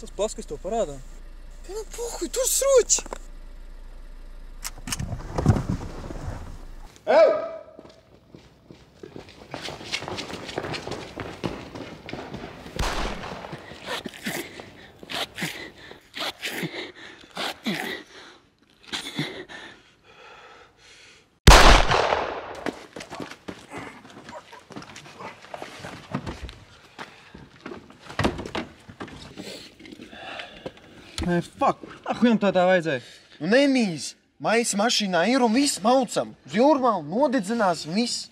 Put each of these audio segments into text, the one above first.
Tas plaskas to parādā. Nu, pohuj, tur sruķi! Ew! Nē, fuck! Ahujam tā vajadzēja? Nu nemīz! Maisa mašīnā ir un viss maucam. Uz jūrmālu nodedzinās un viss.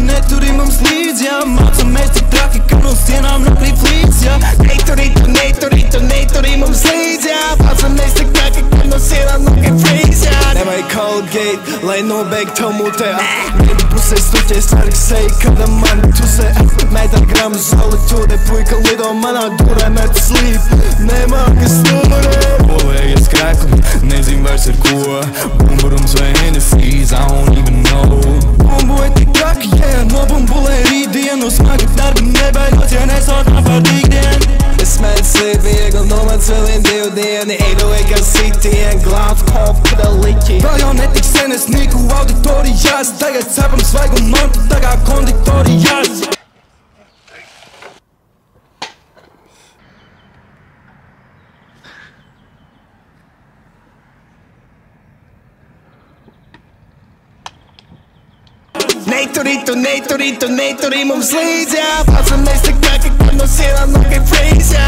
Neturi mums līdzi, jā. Mācamies tik traki, ka no sienām nokrīt flīts, jā. Neturi mums līdzi, jā. Mācamies tik traki, ka no sienām nokrīt flīts, jā. Nevajag Colgate, lai nobeigtu mutē. Mēģi pusē stuķēs narksēji, kada mani tusē. Mēt ar gramu zoli tūdē, puika lido manā durē, met slīp. Nemākas numurē. Polējies krēkli, nezinu vairs ar ko. Bumburums vai Hennessys, I don't even know. Bumbuē tik traki, yeah. Nobumbulē rītdienu, smagi darbi nebaidos, ja nesotā par dīkdienu. Es mēģi slīp viegli, nomats vēl vien 2 dienu. Eidu kā sitien, glābs kopu da liķi. Vēl jau netik sen es niku auditorijās. Tagad cepam svaigu mantu, tā kā konditorijās. Neturi mums līdzi, jā. Mācamies tik traki, ka no sienām nokrīt flīts, jā.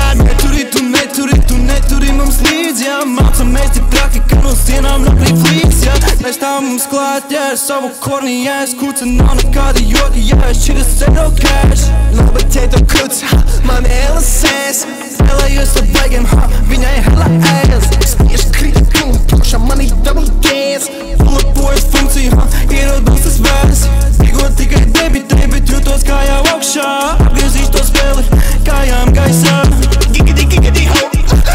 Neturi mums līdzi, jā. Mācamies tik traki, ka no sienām nokrīt flīts, jā. Mēs tā mums klāt, jā. Savu korni, jā. Es kuca nav nekādi joki, jā. Es šitas zero cash. Labi tēto kuc, ha. Man LSS. Vēlējos ar baigiem, ha. Viņai hella ass. Spiež kritiku, tukša mani double gas. Uzlabojas funkciju, ha. Ierodos tas vairs. Tikai debitē, bet jūtos kājā augšā. Apgriezīs to spēli, kājām gaisā. Gigadi ho,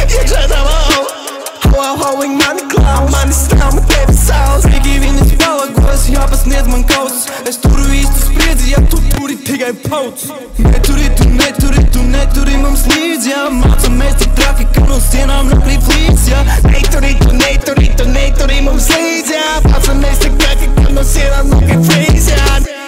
iekšā tavā ho. Ho, viņi mani klau, mani stāv, man tevi saus. Rīgi viņas palagos, jāpasniedz man kauts. Es turu īstu spriedzi, ja tu turi tikai pauts. Neturi mums līdzi, jā. Mācamies tik traki, ka no sienām nokrīt flīts, jā. Neturi mums līdzi, jā. Mācamies tik traki, ka no sienām nokrīt flīts, jā.